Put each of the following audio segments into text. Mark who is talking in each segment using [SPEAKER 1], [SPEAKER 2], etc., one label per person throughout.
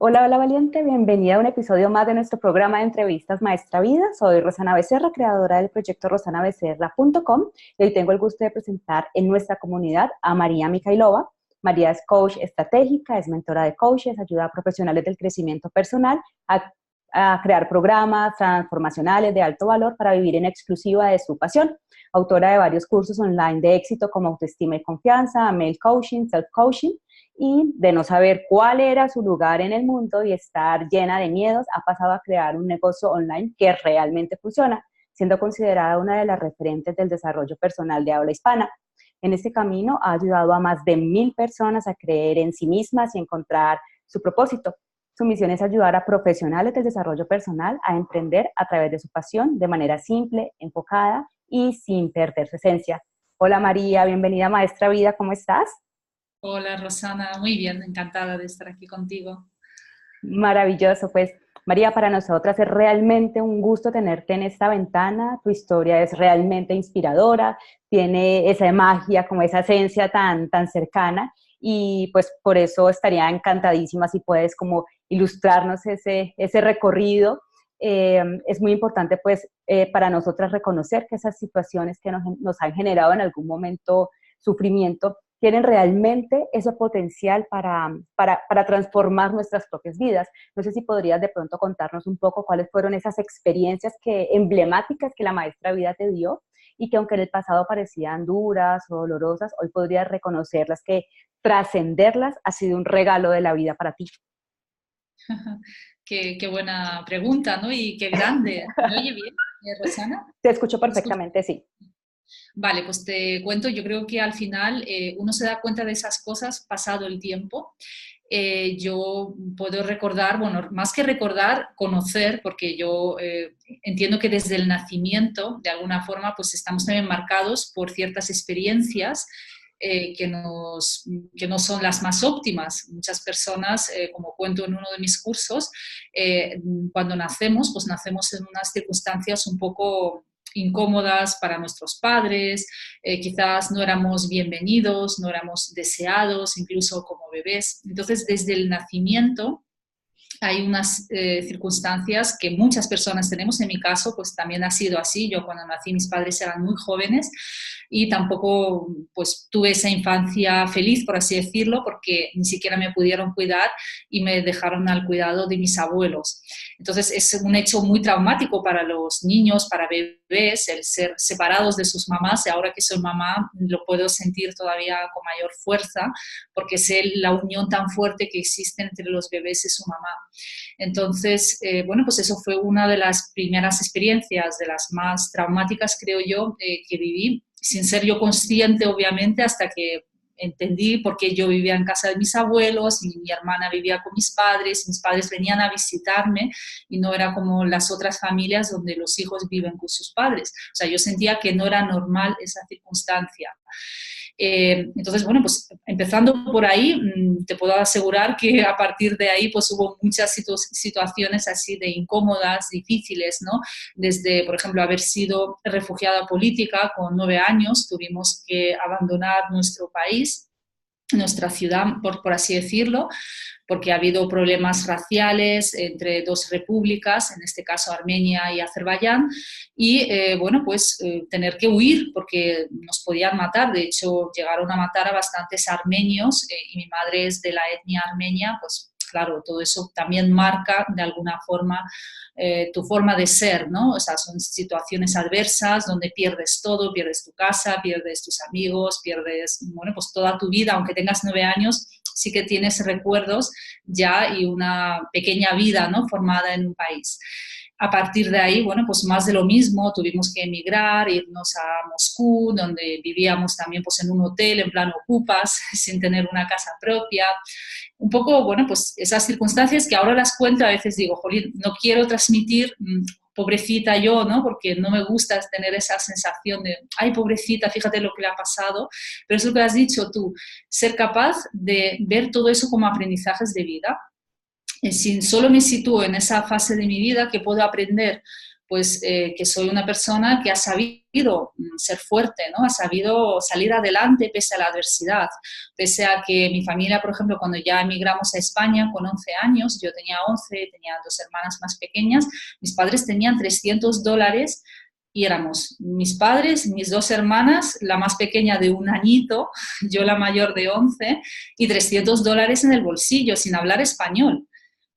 [SPEAKER 1] Hola, hola valiente, bienvenida a un episodio más de nuestro programa de entrevistas Maestra Vida. Soy Rosana Becerra, creadora del proyecto rosanabecerra.com y hoy tengo el gusto de presentar en nuestra comunidad a María Mikhailova. María es coach estratégica, es mentora de coaches, ayuda a profesionales del crecimiento personal a crear programas transformacionales de alto valor para vivir en exclusiva de su pasión. Autora de varios cursos online de éxito como autoestima y confianza, mail coaching, self-coaching, y de no saber cuál era su lugar en el mundo y estar llena de miedos, ha pasado a crear un negocio online que realmente funciona, siendo considerada una de las referentes del desarrollo personal de habla hispana. En este camino ha ayudado a más de 1,000 personas a creer en sí mismas y encontrar su propósito. Su misión es ayudar a profesionales del desarrollo personal a emprender a través de su pasión de manera simple, enfocada y sin perder su esencia. Hola María, bienvenida a Maestra Vida, ¿cómo estás?
[SPEAKER 2] Hola Rosana, muy bien, encantada de estar aquí contigo.
[SPEAKER 1] Maravilloso, pues María, para nosotras es realmente un gusto tenerte en esta ventana, tu historia es realmente inspiradora, tiene esa magia, como esa esencia tan cercana y pues por eso estaría encantadísima si puedes como ilustrarnos ese recorrido. Es muy importante pues para nosotras reconocer que esas situaciones que nos han generado en algún momento sufrimiento tienen realmente ese potencial para transformar nuestras propias vidas. No sé si podrías de pronto contarnos un poco cuáles fueron esas experiencias emblemáticas que la maestra vida te dio y que aunque en el pasado parecían duras o dolorosas, hoy podrías reconocerlas, que trascenderlas ha sido un regalo de la vida para ti.
[SPEAKER 2] Qué buena pregunta, ¿no? Y qué grande. ¿Me oye bien, Rosana?
[SPEAKER 1] Te escucho
[SPEAKER 2] ¿Me escucha?
[SPEAKER 1] perfectamente, sí.
[SPEAKER 2] Vale, pues te cuento, yo creo que al final uno se da cuenta de esas cosas pasado el tiempo. Yo puedo recordar, bueno, más que recordar, conocer, porque yo entiendo que desde el nacimiento, de alguna forma, pues estamos también marcados por ciertas experiencias que no son las más óptimas. Muchas personas, como cuento en uno de mis cursos, eh, cuando nacemos, pues nacemos en unas circunstancias un poco incómodas para nuestros padres, quizás no éramos bienvenidos, no éramos deseados, incluso como bebés. Entonces, desde el nacimiento hay unas circunstancias que muchas personas tenemos. En mi caso, pues también ha sido así. Yo cuando nací, mis padres eran muy jóvenes y tampoco pues tuve esa infancia feliz, por así decirlo, porque ni siquiera me pudieron cuidar y me dejaron al cuidado de mis abuelos. Entonces es un hecho muy traumático para los niños, para bebés, el ser separados de sus mamás. Y ahora que soy mamá lo puedo sentir todavía con mayor fuerza porque sé la unión tan fuerte que existe entre los bebés y su mamá. Entonces, bueno, pues eso fue una de las primeras experiencias, de las más traumáticas, creo yo, que viví, sin ser yo consciente, obviamente, hasta que entendí por qué yo vivía en casa de mis abuelos y mi hermana vivía con mis padres venían a visitarme y no era como las otras familias donde los hijos viven con sus padres. O sea, yo sentía que no era normal esa circunstancia. Entonces, bueno, pues empezando por ahí, te puedo asegurar que a partir de ahí pues hubo muchas situaciones así de incómodas, difíciles, ¿no? Desde, por ejemplo, haber sido refugiada política con 9 años, tuvimos que abandonar nuestro país, nuestra ciudad, por así decirlo, porque ha habido problemas raciales entre dos repúblicas, en este caso Armenia y Azerbaiyán, y bueno, pues tener que huir porque nos podían matar. De hecho, llegaron a matar a bastantes armenios y mi madre es de la etnia armenia, pues claro, todo eso también marca de alguna forma tu forma de ser, ¿no? O sea, son situaciones adversas donde pierdes todo, pierdes tu casa, pierdes tus amigos, pierdes, bueno, pues toda tu vida, aunque tengas 9 años, sí que tienes recuerdos ya y una pequeña vida, ¿no? Formada en un país. A partir de ahí, bueno, pues más de lo mismo, tuvimos que emigrar, irnos a Moscú, donde vivíamos también pues en un hotel, en plan ocupas, sin tener una casa propia. Un poco, bueno, pues esas circunstancias que ahora las cuento, a veces digo, jolín, no quiero transmitir, pobrecita yo, ¿no? Porque no me gusta tener esa sensación de, ay, pobrecita, fíjate lo que le ha pasado, pero es lo que has dicho tú, ser capaz de ver todo eso como aprendizajes de vida. Si solo me sitúo en esa fase de mi vida, ¿qué puedo aprender? pues que soy una persona que ha sabido ser fuerte, ¿no? Ha sabido salir adelante pese a la adversidad, pese a que mi familia, por ejemplo, cuando ya emigramos a España con 11 años, yo tenía 11, tenía 2 hermanas más pequeñas, mis padres tenían $300 y éramos mis padres, mis 2 hermanas, la más pequeña de 1 añito, yo la mayor de 11, y $300 en el bolsillo, sin hablar español.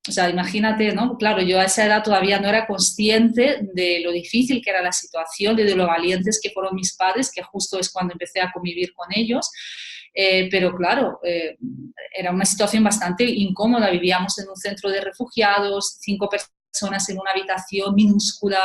[SPEAKER 2] O sea, imagínate, ¿no? Claro, yo a esa edad todavía no era consciente de lo difícil que era la situación, de lo valientes que fueron mis padres, que justo es cuando empecé a convivir con ellos. Pero claro, era una situación bastante incómoda. Vivíamos en un centro de refugiados, 5 personas en una habitación minúscula,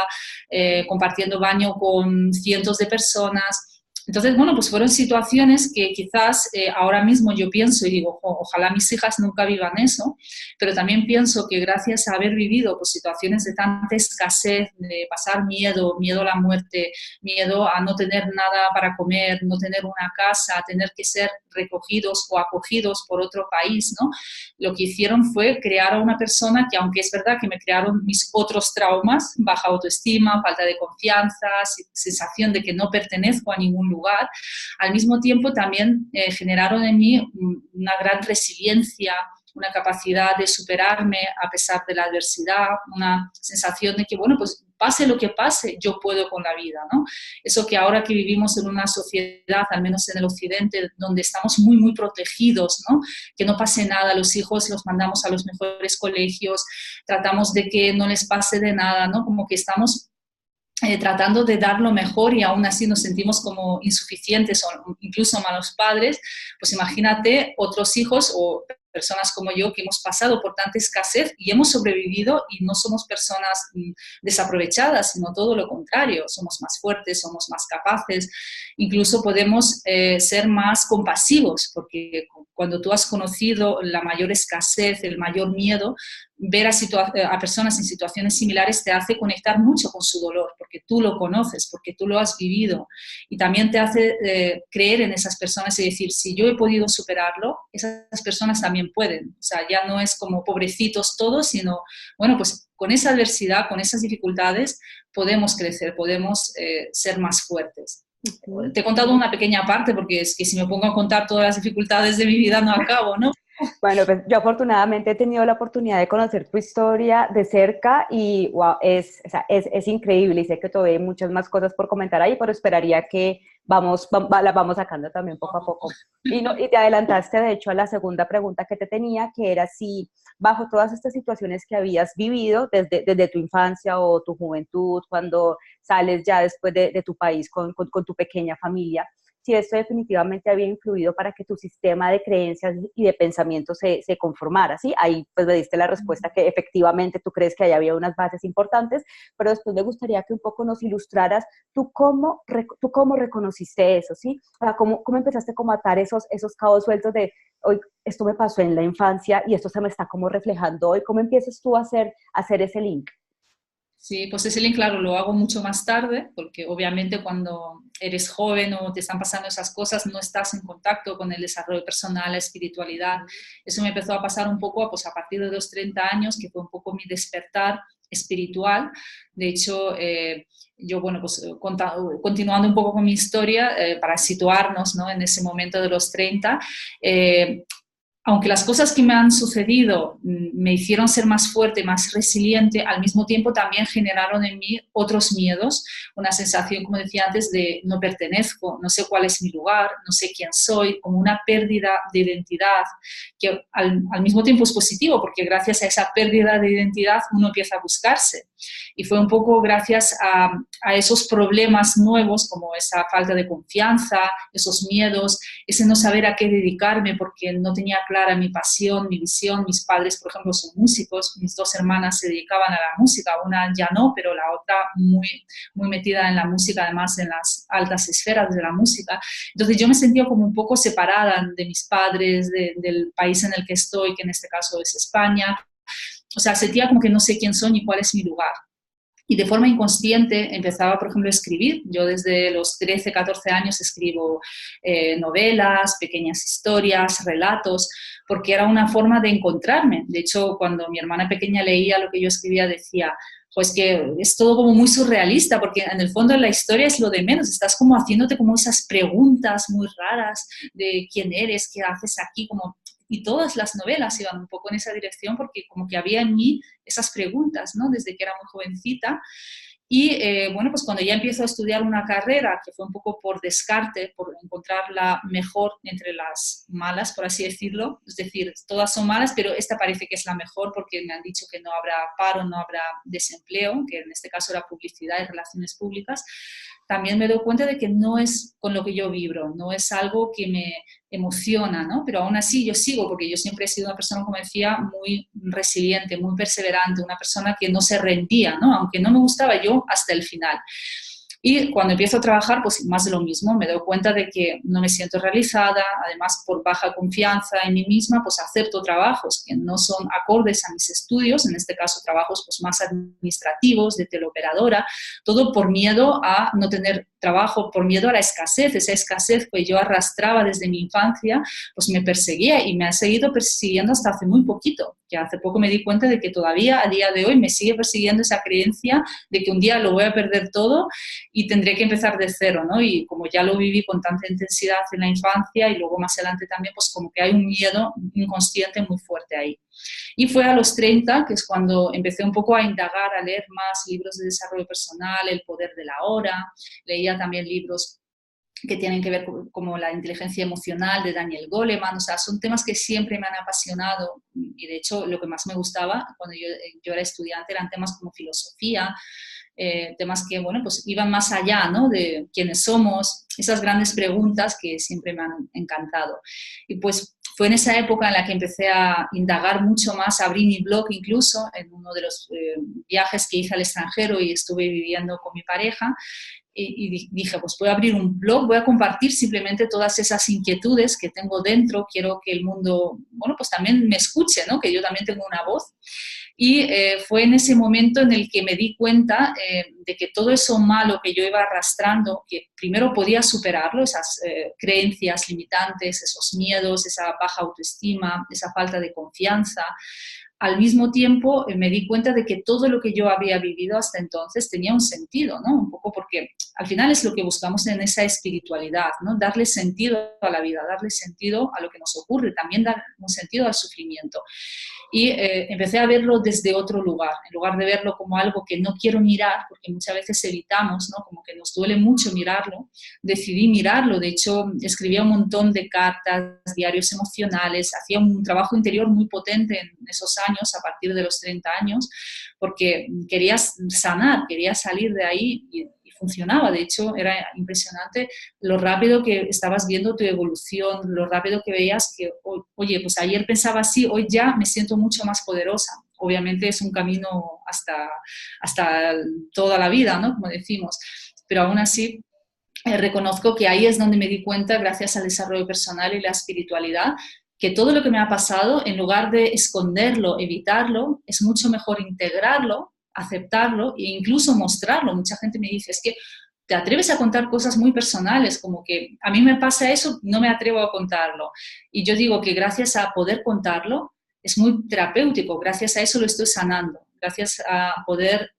[SPEAKER 2] compartiendo baño con cientos de personas. Entonces, bueno, pues fueron situaciones que quizás ahora mismo yo pienso y digo, ojalá mis hijas nunca vivan eso, pero también pienso que gracias a haber vivido pues, situaciones de tanta escasez, de pasar miedo, miedo a la muerte, miedo a no tener nada para comer, no tener una casa, tener que ser recogidos o acogidos por otro país, ¿no? Lo que hicieron fue crear a una persona que, aunque es verdad que me crearon mis otros traumas, baja autoestima, falta de confianza, sensación de que no pertenezco a ningún lugar, al mismo tiempo también generaron en mí una gran resiliencia, una capacidad de superarme a pesar de la adversidad, una sensación de que, bueno, pues pase lo que pase, yo puedo con la vida, ¿no? Eso que ahora que vivimos en una sociedad, al menos en el occidente, donde estamos muy, muy protegidos, ¿no? Que no pase nada, los hijos los mandamos a los mejores colegios, tratamos de que no les pase de nada, ¿no? Como que estamos tratando de dar lo mejor y aún así nos sentimos como insuficientes o incluso malos padres, pues imagínate otros hijos o personas como yo que hemos pasado por tanta escasez y hemos sobrevivido y no somos personas desaprovechadas, sino todo lo contrario, somos más fuertes, somos más capaces, incluso podemos ser más compasivos, porque cuando tú has conocido la mayor escasez, el mayor miedo, ver a personas en situaciones similares te hace conectar mucho con su dolor, porque tú lo conoces, porque tú lo has vivido y también te hace creer en esas personas y decir, si yo he podido superarlo, esas personas también pueden. O sea, ya no es como pobrecitos todos, sino, bueno, pues con esa adversidad, con esas dificultades, podemos crecer, podemos ser más fuertes. Te he contado una pequeña parte porque es que si me pongo a contar todas las dificultades de mi vida no acabo, ¿no?
[SPEAKER 1] Bueno, pues yo afortunadamente he tenido la oportunidad de conocer tu historia de cerca y wow, o sea, es increíble y sé que todavía hay muchas más cosas por comentar ahí, pero esperaría que las vamos sacando también poco a poco. Y te adelantaste de hecho a la segunda pregunta que te tenía, que era si bajo todas estas situaciones que habías vivido desde tu infancia o tu juventud, cuando sales ya después de tu país con tu pequeña familia, si esto definitivamente había influido para que tu sistema de creencias y de pensamiento se conformara, ¿sí? Ahí pues me diste la respuesta que efectivamente tú crees que ahí había unas bases importantes, pero después me gustaría que un poco nos ilustraras tú cómo reconociste eso, ¿sí? O sea, cómo empezaste como a atar esos cabos sueltos de, hoy esto me pasó en la infancia y esto se me está como reflejando hoy, ¿cómo empiezas tú a hacer ese link?
[SPEAKER 2] Sí, pues ese link, claro, lo hago mucho más tarde, porque obviamente cuando eres joven o te están pasando esas cosas, no estás en contacto con el desarrollo personal, la espiritualidad. Eso me empezó a pasar un poco pues, a partir de los 30 años, que fue un poco mi despertar espiritual. De hecho, yo, bueno, pues continuando un poco con mi historia, para situarnos, ¿no? En ese momento de los 30, aunque las cosas que me han sucedido me hicieron ser más fuerte, más resiliente, al mismo tiempo también generaron en mí otros miedos, una sensación, como decía antes, de no pertenezco, no sé cuál es mi lugar, no sé quién soy, como una pérdida de identidad, que al mismo tiempo es positivo, porque gracias a esa pérdida de identidad uno empieza a buscarse. Y fue un poco gracias a esos problemas nuevos, como esa falta de confianza, esos miedos, ese no saber a qué dedicarme porque no tenía clara mi pasión, mi visión. Mis padres, por ejemplo, son músicos, mis 2 hermanas se dedicaban a la música, una ya no, pero la otra muy, muy metida en la música, además en las altas esferas de la música. Entonces yo me sentía como un poco separada de mis padres, del país en el que estoy, que en este caso es España. O sea, sentía como que no sé quién soy ni cuál es mi lugar. Y de forma inconsciente empezaba, por ejemplo, a escribir. Yo desde los 13, 14 años escribo novelas, pequeñas historias, relatos, porque era una forma de encontrarme. De hecho, cuando mi hermana pequeña leía lo que yo escribía, decía, pues que es todo como muy surrealista, porque en el fondo la historia es lo de menos, estás como haciéndote como esas preguntas muy raras de quién eres, qué haces aquí, como... Y todas las novelas iban un poco en esa dirección porque como que había en mí esas preguntas, ¿no? Desde que era muy jovencita. Y bueno, pues cuando ya empiezo a estudiar una carrera, que fue un poco por descarte, por encontrar la mejor entre las malas, por así decirlo, es decir, todas son malas, pero esta parece que es la mejor porque me han dicho que no habrá paro, no habrá desempleo, que en este caso era publicidad y relaciones públicas, también me doy cuenta de que no es con lo que yo vibro, no es algo que me emociona, ¿no? Pero aún así yo sigo, porque yo siempre he sido una persona, como decía, muy resiliente, muy perseverante, una persona que no se rendía, ¿no? Aunque no me gustaba, yo hasta el final. Y cuando empiezo a trabajar, pues más de lo mismo, me doy cuenta de que no me siento realizada, además por baja confianza en mí misma, pues acepto trabajos que no son acordes a mis estudios, en este caso trabajos pues más administrativos, de teleoperadora, todo por miedo a no tener trabajo, por miedo a la escasez, esa escasez que yo arrastraba desde mi infancia, pues me perseguía y me ha seguido persiguiendo hasta hace muy poquito, que hace poco me di cuenta de que todavía a día de hoy me sigue persiguiendo esa creencia de que un día lo voy a perder todo y tendré que empezar de cero, ¿no? Y como ya lo viví con tanta intensidad en la infancia y luego más adelante también, pues como que hay un miedo inconsciente muy fuerte ahí. Y fue a los 30, que es cuando empecé un poco a indagar, a leer más libros de desarrollo personal, El poder de la hora, leía también libros que tienen que ver con como la inteligencia emocional de Daniel Goleman, o sea, son temas que siempre me han apasionado y de hecho lo que más me gustaba cuando yo era estudiante eran temas como filosofía, temas que, bueno, pues iban más allá, ¿no? De quiénes somos, esas grandes preguntas que siempre me han encantado. Y pues fue en esa época en la que empecé a indagar mucho más, abrí mi blog incluso en uno de los viajes que hice al extranjero y estuve viviendo con mi pareja. Y dije, pues voy a abrir un blog, voy a compartir simplemente todas esas inquietudes que tengo dentro, quiero que el mundo, bueno, pues también me escuche, ¿no? Que yo también tengo una voz. Y fue en ese momento en el que me di cuenta de que todo eso malo que yo iba arrastrando, que primero podía superarlo, esas creencias limitantes, esos miedos, esa baja autoestima, esa falta de confianza, al mismo tiempo me di cuenta de que todo lo que yo había vivido hasta entonces tenía un sentido, ¿no? Un poco porque al final es lo que buscamos en esa espiritualidad, ¿no? Darle sentido a la vida, darle sentido a lo que nos ocurre, también dar un sentido al sufrimiento. Y empecé a verlo desde otro lugar, en lugar de verlo como algo que no quiero mirar, porque muchas veces evitamos, ¿no? Como que nos duele mucho mirarlo, decidí mirarlo. De hecho, escribía un montón de cartas, diarios emocionales, hacía un trabajo interior muy potente en esos años, a partir de los 30 años, porque quería sanar, quería salir de ahí y funcionaba. De hecho, era impresionante lo rápido que estabas viendo tu evolución, lo rápido que veías que, oye, pues ayer pensaba así, hoy ya me siento mucho más poderosa. Obviamente es un camino hasta toda la vida, ¿no? Como decimos, pero aún así reconozco que ahí es donde me di cuenta, gracias al desarrollo personal y la espiritualidad, que todo lo que me ha pasado, en lugar de esconderlo, evitarlo, es mucho mejor integrarlo, aceptarlo e incluso mostrarlo. Mucha gente me dice, es que te atreves a contar cosas muy personales, como que a mí me pasa eso, no me atrevo a contarlo. Y yo digo que gracias a poder contarlo, es muy terapéutico, gracias a eso lo estoy sanando, gracias a poder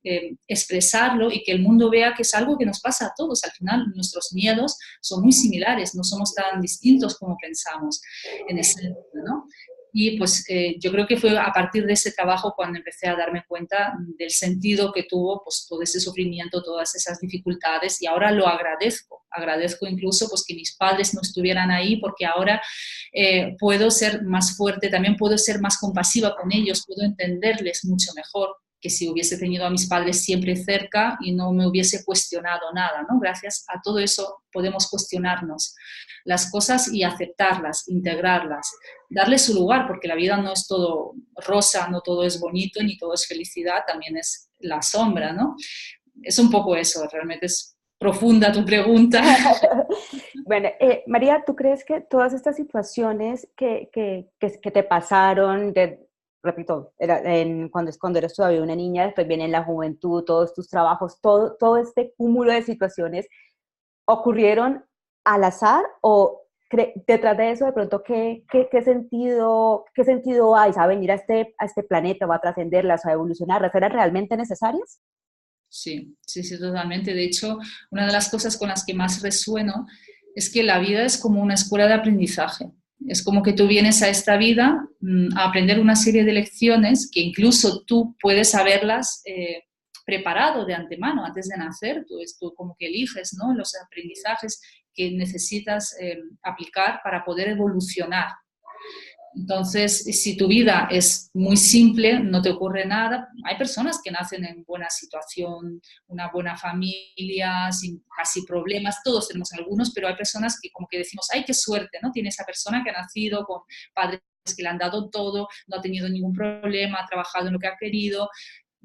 [SPEAKER 2] expresarlo y que el mundo vea que es algo que nos pasa a todos. Al final, nuestros miedos son muy similares, no somos tan distintos como pensamos en ese sentido, ¿no? Y pues yo creo que fue a partir de ese trabajo cuando empecé a darme cuenta del sentido que tuvo pues todo ese sufrimiento, todas esas dificultades y ahora lo agradezco. Agradezco incluso pues que mis padres no estuvieran ahí porque ahora puedo ser más fuerte, también puedo ser más compasiva con ellos, puedo entenderles mucho mejor que si hubiese tenido a mis padres siempre cerca y no me hubiese cuestionado nada, ¿no? Gracias a todo eso podemos cuestionarnos las cosas y aceptarlas, integrarlas, darle su lugar, porque la vida no es todo rosa, no todo es bonito, ni todo es felicidad, también es la sombra, ¿no? Es un poco eso, realmente es profunda tu pregunta.
[SPEAKER 1] Bueno, María, ¿tú crees que todas estas situaciones que te pasaron, repito, cuando eres todavía una niña, después viene la juventud, todos tus trabajos, todo este cúmulo de situaciones, ocurrieron al azar o detrás de eso, de pronto, ¿qué sentido hay? ¿A venir a este planeta o a trascenderlas o a evolucionarlas? ¿Eran realmente necesarias?
[SPEAKER 2] Sí, sí, sí, totalmente. De hecho, una de las cosas con las que más resueno es que la vida es como una escuela de aprendizaje. Es como que tú vienes a esta vida a aprender una serie de lecciones que incluso tú puedes haberlas preparado de antemano, antes de nacer. Tú como que eliges, ¿no?, los aprendizajes que necesitas aplicar para poder evolucionar. Entonces, si tu vida es muy simple, no te ocurre nada. Hay personas que nacen en buena situación, una buena familia, sin casi problemas. Todos tenemos algunos, pero hay personas que como que decimos, ¡ay, qué suerte!, ¿no? Tiene esa persona que ha nacido con padres que le han dado todo, no ha tenido ningún problema, ha trabajado en lo que ha querido.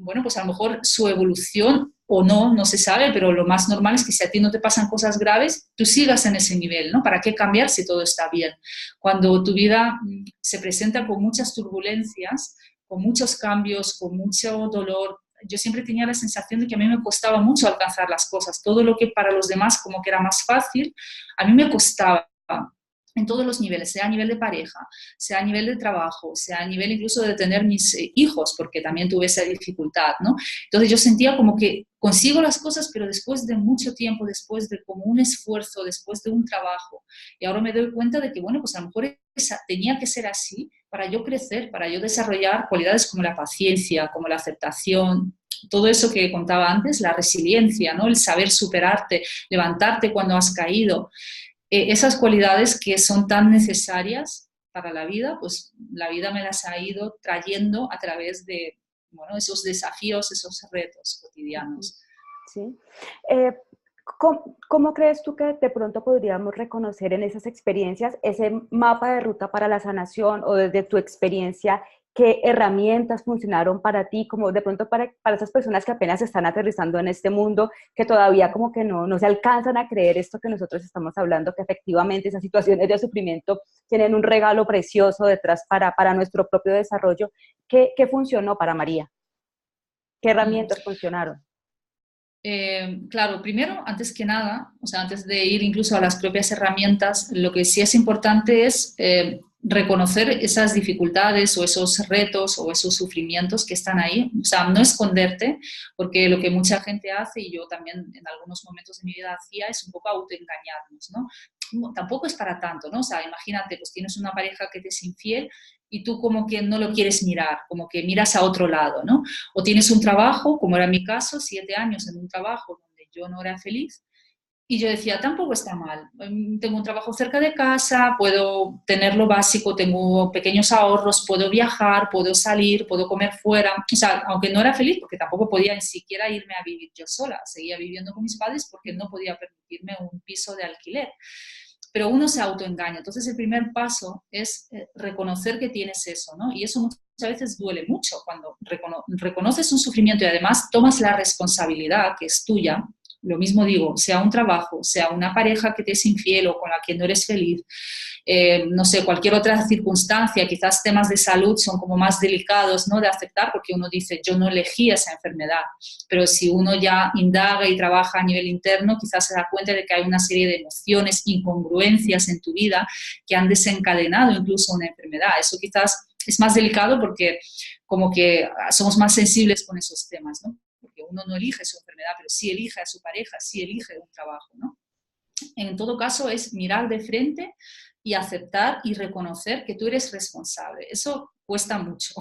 [SPEAKER 2] Bueno, pues a lo mejor su evolución o no, no se sabe, pero lo más normal es que si a ti no te pasan cosas graves, tú sigas en ese nivel, ¿no? ¿Para qué cambiar si todo está bien? Cuando tu vida se presenta con muchas turbulencias, con muchos cambios, con mucho dolor, yo siempre tenía la sensación de que a mí me costaba mucho alcanzar las cosas. Todo lo que para los demás como que era más fácil, a mí me costaba en todos los niveles, sea a nivel de pareja, sea a nivel de trabajo, sea a nivel incluso de tener mis hijos, porque también tuve esa dificultad, ¿no? Entonces yo sentía como que consigo las cosas, pero después de mucho tiempo, después de como un esfuerzo, después de un trabajo. Y ahora me doy cuenta de que, bueno, pues a lo mejor tenía que ser así para yo crecer, para yo desarrollar cualidades como la paciencia, como la aceptación, todo eso que contaba antes, la resiliencia, ¿no? El saber superarte, levantarte cuando has caído. Esas cualidades que son tan necesarias para la vida, pues la vida me las ha ido trayendo a través de, bueno, esos desafíos, esos retos cotidianos.
[SPEAKER 1] Sí. ¿Cómo crees tú que de pronto podríamos reconocer en esas experiencias ese mapa de ruta para la sanación, o desde tu experiencia, qué herramientas funcionaron para ti, como de pronto para esas personas que apenas están aterrizando en este mundo, que todavía como que no se alcanzan a creer esto que nosotros estamos hablando, que efectivamente esas situaciones de sufrimiento tienen un regalo precioso detrás para nuestro propio desarrollo? ¿Qué funcionó para María? ¿Qué herramientas funcionaron?
[SPEAKER 2] Claro, primero, antes que nada, o sea, antes de ir incluso a las propias herramientas, lo que sí es importante es reconocer esas dificultades o esos retos o esos sufrimientos que están ahí. O sea, no esconderte, porque lo que mucha gente hace, y yo también en algunos momentos de mi vida hacía, es un poco autoengañarnos, ¿no? Tampoco es para tanto, ¿no? O sea, imagínate, pues tienes una pareja que te es infiel y tú como que no lo quieres mirar, como que miras a otro lado, ¿no? O tienes un trabajo, como era mi caso, 7 años en un trabajo donde yo no era feliz, y yo decía, tampoco está mal, tengo un trabajo cerca de casa, puedo tener lo básico, tengo pequeños ahorros, puedo viajar, puedo salir, puedo comer fuera. O sea, aunque no era feliz, porque tampoco podía ni siquiera irme a vivir yo sola, seguía viviendo con mis padres porque no podía permitirme un piso de alquiler. Pero uno se autoengaña. Entonces, el primer paso es reconocer que tienes eso, ¿no? Y eso muchas veces duele mucho cuando reconoces un sufrimiento y además tomas la responsabilidad que es tuya. Lo mismo digo, sea un trabajo, sea una pareja que te es infiel o con la que no eres feliz, no sé, cualquier otra circunstancia, quizás temas de salud son como más delicados, ¿no?, de aceptar, porque uno dice, yo no elegí esa enfermedad, pero si uno ya indaga y trabaja a nivel interno, quizás se da cuenta de que hay una serie de emociones, incongruencias en tu vida que han desencadenado incluso una enfermedad. Eso quizás es más delicado porque como que somos más sensibles con esos temas, ¿no? Porque uno no elige su enfermedad, pero sí elige a su pareja, sí elige un trabajo, ¿no? En todo caso es mirar de frente y aceptar y reconocer que tú eres responsable. Eso cuesta mucho.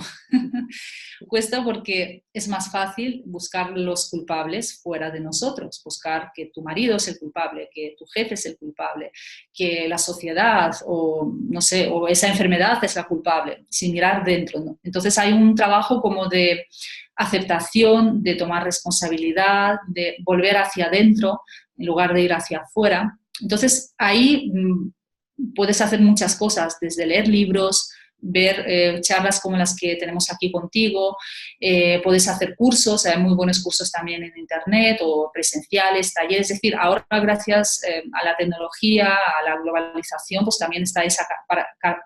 [SPEAKER 2] Cuesta porque es más fácil buscar los culpables fuera de nosotros, buscar que tu marido es el culpable, que tu jefe es el culpable, que la sociedad o, no sé, o esa enfermedad es la culpable, sin mirar dentro, ¿no? Entonces hay un trabajo como de aceptación, de tomar responsabilidad, de volver hacia adentro en lugar de ir hacia afuera. Entonces ahí puedes hacer muchas cosas, desde leer libros, ver charlas como las que tenemos aquí contigo, puedes hacer cursos, hay muy buenos cursos también en internet o presenciales, talleres, es decir, ahora gracias a la tecnología, a la globalización, pues también está esa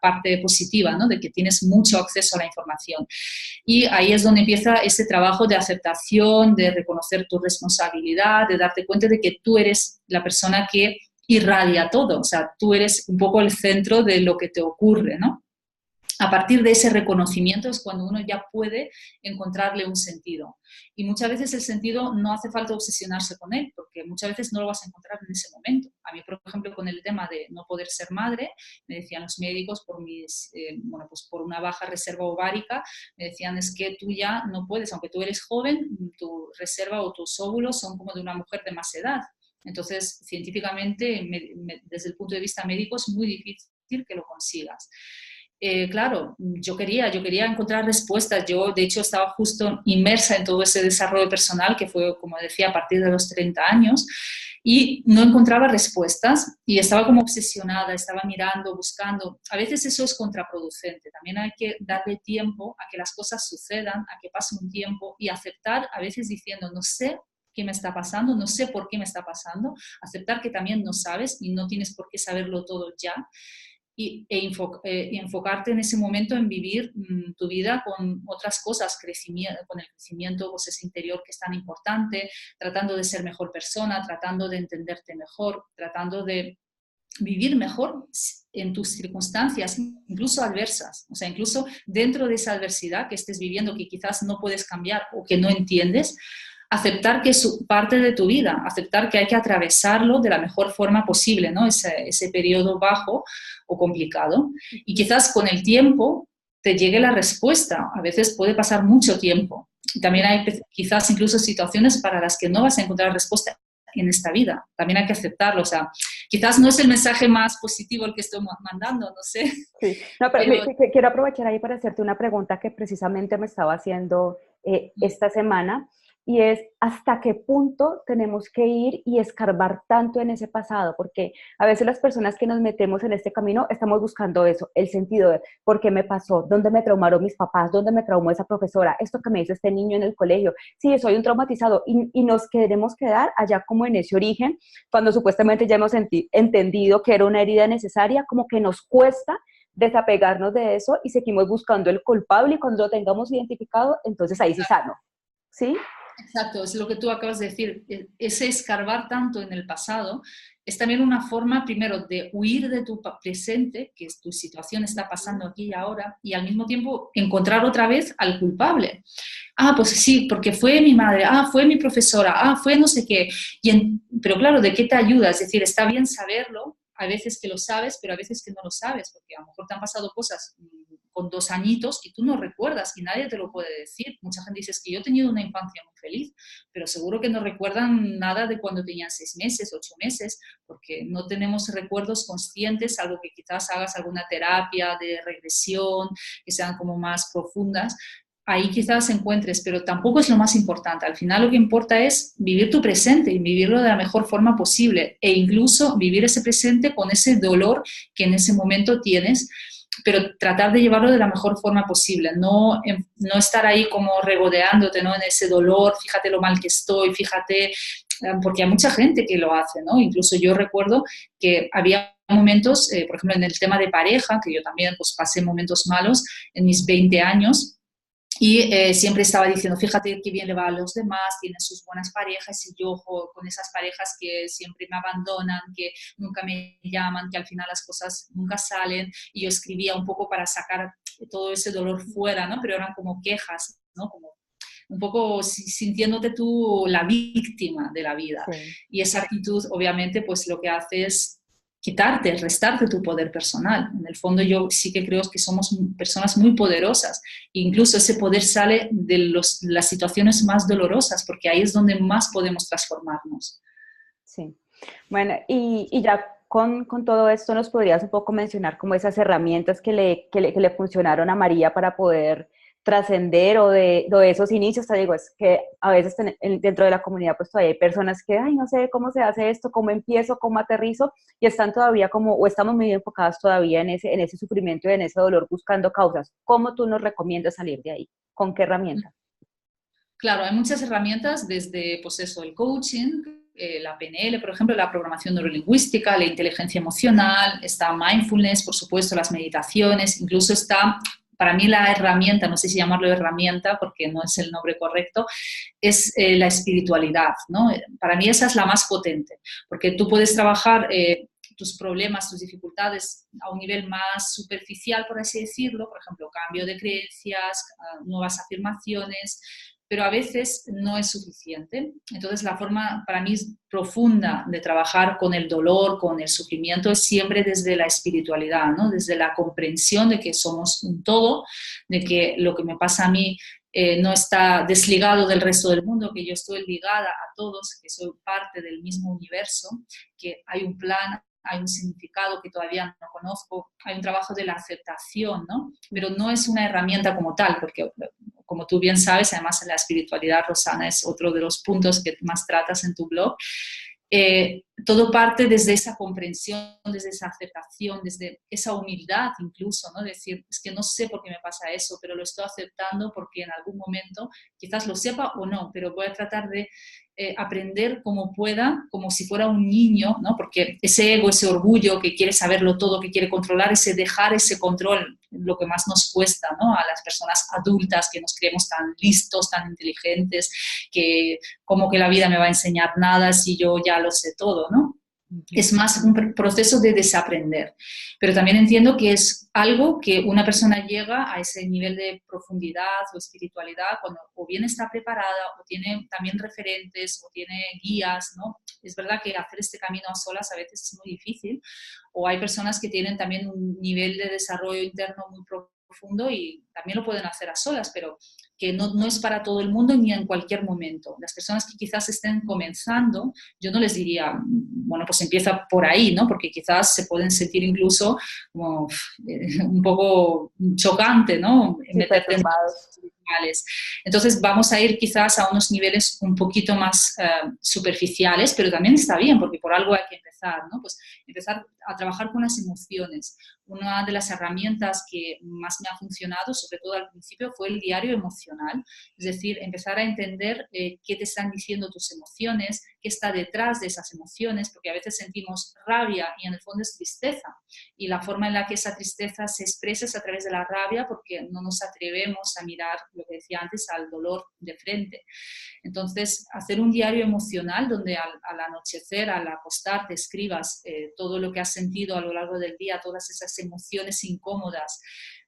[SPEAKER 2] parte positiva, ¿no?, de que tienes mucho acceso a la información. Y ahí es donde empieza ese trabajo de aceptación, de reconocer tu responsabilidad, de darte cuenta de que tú eres la persona que irradia todo, o sea, tú eres un poco el centro de lo que te ocurre, ¿no? A partir de ese reconocimiento es cuando uno ya puede encontrarle un sentido. Y muchas veces el sentido no hace falta obsesionarse con él, porque muchas veces no lo vas a encontrar en ese momento. A mí, por ejemplo, con el tema de no poder ser madre, me decían los médicos bueno, pues por una baja reserva ovárica, me decían es que tú ya no puedes, aunque tú eres joven, tu reserva o tus óvulos son como de una mujer de más edad. Entonces, científicamente, desde el punto de vista médico, es muy difícil que lo consigas. Claro, yo quería encontrar respuestas. Yo, de hecho, estaba justo inmersa en todo ese desarrollo personal que fue, como decía, a partir de los 30 años y no encontraba respuestas y estaba como obsesionada, estaba mirando, buscando. A veces eso es contraproducente. También hay que darle tiempo a que las cosas sucedan, a que pase un tiempo y aceptar, a veces diciendo, no sé qué me está pasando, no sé por qué me está pasando, aceptar que también no sabes y no tienes por qué saberlo todo ya. Y enfocarte en ese momento en vivir tu vida con otras cosas, con el crecimiento pues, ese interior que es tan importante, tratando de ser mejor persona, tratando de entenderte mejor, tratando de vivir mejor en tus circunstancias, incluso adversas, o sea, incluso dentro de esa adversidad que estés viviendo, que quizás no puedes cambiar o que no entiendes, aceptar que es parte de tu vida, aceptar que hay que atravesarlo de la mejor forma posible, ¿no? Ese periodo bajo o complicado. Y quizás con el tiempo te llegue la respuesta. A veces puede pasar mucho tiempo. Y también hay quizás incluso situaciones para las que no vas a encontrar respuesta en esta vida. También hay que aceptarlo. O sea, quizás no es el mensaje más positivo el que estoy mandando, no sé.
[SPEAKER 1] Sí, no, pero quiero aprovechar ahí para hacerte una pregunta que precisamente me estaba haciendo esta semana. Y es hasta qué punto tenemos que ir y escarbar tanto en ese pasado, porque a veces las personas que nos metemos en este camino estamos buscando eso, el sentido de por qué me pasó, dónde me traumaron mis papás, dónde me traumó esa profesora, esto que me hizo este niño en el colegio, sí, soy un traumatizado, y nos queremos quedar allá como en ese origen, cuando supuestamente ya hemos entendido que era una herida necesaria, como que nos cuesta desapegarnos de eso y seguimos buscando el culpable y cuando lo tengamos identificado, entonces ahí sí sano, ¿sí?
[SPEAKER 2] Exacto, es lo que tú acabas de decir. Ese escarbar tanto en el pasado es también una forma, primero, de huir de tu presente, que tu situación está pasando aquí y ahora, y al mismo tiempo encontrar otra vez al culpable. Ah, pues sí, porque fue mi madre, ah, fue mi profesora, ah, fue no sé qué. Pero claro, ¿de qué te ayuda? Es decir, está bien saberlo, a veces que lo sabes, pero a veces que no lo sabes, porque a lo mejor te han pasado cosas con 2 añitos y tú no recuerdas y nadie te lo puede decir. Mucha gente dice que yo he tenido una infancia muy feliz, pero seguro que no recuerdan nada de cuando tenían 6 meses, 8 meses, porque no tenemos recuerdos conscientes, salvo que quizás hagas alguna terapia de regresión, que sean como más profundas. Ahí quizás encuentres, pero tampoco es lo más importante. Al final lo que importa es vivir tu presente y vivirlo de la mejor forma posible e incluso vivir ese presente con ese dolor que en ese momento tienes, pero tratar de llevarlo de la mejor forma posible, no estar ahí como regodeándote, ¿no? En ese dolor, fíjate lo mal que estoy, fíjate, porque hay mucha gente que lo hace, ¿no? Incluso yo recuerdo que había momentos, por ejemplo, en el tema de pareja, que yo también pues, pasé momentos malos en mis 20 años, y siempre estaba diciendo, fíjate qué bien le va a los demás, tiene sus buenas parejas y yo con esas parejas que siempre me abandonan, que nunca me llaman, que al final las cosas nunca salen. Y yo escribía un poco para sacar todo ese dolor fuera, ¿no? Pero eran como quejas, ¿no? Como un poco sintiéndote tú la víctima de la vida. Sí. Y esa actitud, obviamente, pues lo que hace es quitarte, restarte tu poder personal. En el fondo yo sí que creo que somos personas muy poderosas. Incluso ese poder sale de las situaciones más dolorosas, porque ahí es donde más podemos transformarnos.
[SPEAKER 1] Sí. Bueno, y ya con todo esto nos podrías un poco mencionar como esas herramientas que le funcionaron a María para poder trascender o de esos inicios. Te digo, es que a veces dentro de la comunidad pues todavía hay personas que, ay, no sé cómo se hace esto, cómo empiezo, cómo aterrizo, y están todavía como, o estamos muy enfocadas todavía en ese sufrimiento y en ese dolor buscando causas. ¿Cómo tú nos recomiendas salir de ahí? ¿Con qué herramienta?
[SPEAKER 2] Claro, hay muchas herramientas desde, pues eso, el coaching, la PNL, por ejemplo, la programación neurolingüística, la inteligencia emocional, está mindfulness, por supuesto, las meditaciones, incluso está para mí la herramienta, no sé si llamarlo herramienta porque no es el nombre correcto, es la espiritualidad, ¿no? Para mí esa es la más potente, porque tú puedes trabajar tus problemas, tus dificultades a un nivel más superficial, por así decirlo, por ejemplo, cambio de creencias, nuevas afirmaciones, pero a veces no es suficiente. Entonces, la forma para mí profunda de trabajar con el dolor, con el sufrimiento, es siempre desde la espiritualidad, ¿no? Desde la comprensión de que somos un todo, de que lo que me pasa a mí no está desligado del resto del mundo, que yo estoy ligada a todos, que soy parte del mismo universo, que hay un plan, hay un significado que todavía no conozco, hay un trabajo de la aceptación, ¿no? Pero no es una herramienta como tal, porque como tú bien sabes, además en la espiritualidad, Rosana, es otro de los puntos que más tratas en tu blog, todo parte desde esa comprensión, desde esa aceptación, desde esa humildad incluso, ¿no? Decir, es que no sé por qué me pasa eso, pero lo estoy aceptando porque en algún momento quizás lo sepa o no, pero voy a tratar de aprender como pueda, como si fuera un niño, ¿no? Porque ese ego, ese orgullo que quiere saberlo todo, que quiere controlar, ese dejar ese control, lo que más nos cuesta, ¿no? A las personas adultas que nos creemos tan listos, tan inteligentes, que como que la vida me va a enseñar nada si yo ya lo sé todo, ¿no? Es más un proceso de desaprender. Pero también entiendo que es algo que una persona llega a ese nivel de profundidad o espiritualidad cuando o bien está preparada o tiene también referentes o tiene guías, ¿no? Es verdad que hacer este camino a solas a veces es muy difícil, o hay personas que tienen también un nivel de desarrollo interno muy profundo y también lo pueden hacer a solas, pero que no es para todo el mundo ni en cualquier momento. Las personas que quizás estén comenzando, yo no les diría, bueno, pues empieza por ahí, ¿no? Porque quizás se pueden sentir incluso como un poco chocante, ¿no?
[SPEAKER 1] Sí,
[SPEAKER 2] Meterte en
[SPEAKER 1] perturbados.
[SPEAKER 2] espirituales. Entonces vamos a ir quizás a unos niveles un poquito más superficiales, pero también está bien, porque por algo hay que empezar, ¿no? Pues empezar a trabajar con las emociones. Una de las herramientas que más me ha funcionado, sobre todo al principio, fue el diario emocional. Es decir, empezar a entender qué te están diciendo tus emociones, qué está detrás de esas emociones, porque a veces sentimos rabia y en el fondo es tristeza. Y la forma en la que esa tristeza se expresa es a través de la rabia, porque no nos atrevemos a mirar, lo que decía antes, al dolor de frente. Entonces, hacer un diario emocional donde al anochecer, al acostar, te escribas todo lo que has sentido a lo largo del día, todas esas emociones incómodas,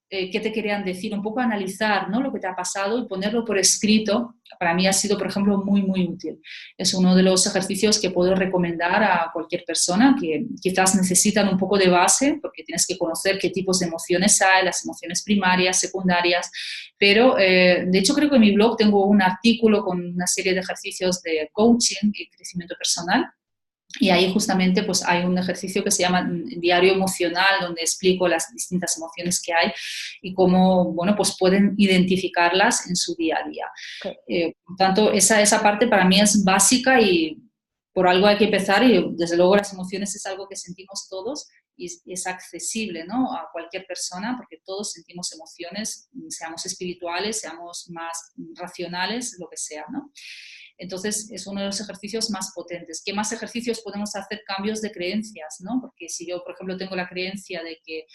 [SPEAKER 2] qué te querían decir, un poco analizar, ¿no? Lo que te ha pasado y ponerlo por escrito, para mí ha sido, por ejemplo, muy, muy útil. Es uno de los ejercicios que puedo recomendar a cualquier persona que quizás necesitan un poco de base, porque tienes que conocer qué tipos de emociones hay, las emociones primarias, secundarias, pero de hecho creo que en mi blog tengo un artículo con una serie de ejercicios de coaching y crecimiento personal. Y ahí justamente pues hay un ejercicio que se llama diario emocional, donde explico las distintas emociones que hay y cómo, bueno, pues pueden identificarlas en su día a día.
[SPEAKER 1] Okay.
[SPEAKER 2] Por tanto, esa parte para mí es básica y por algo hay que empezar y desde luego las emociones es algo que sentimos todos y es accesible, ¿no? A cualquier persona porque todos sentimos emociones, seamos espirituales, seamos más racionales, lo que sea, ¿no? Entonces, es uno de los ejercicios más potentes. ¿Qué más ejercicios podemos hacer? Cambios de creencias, ¿no? Porque si yo, por ejemplo, tengo la creencia de que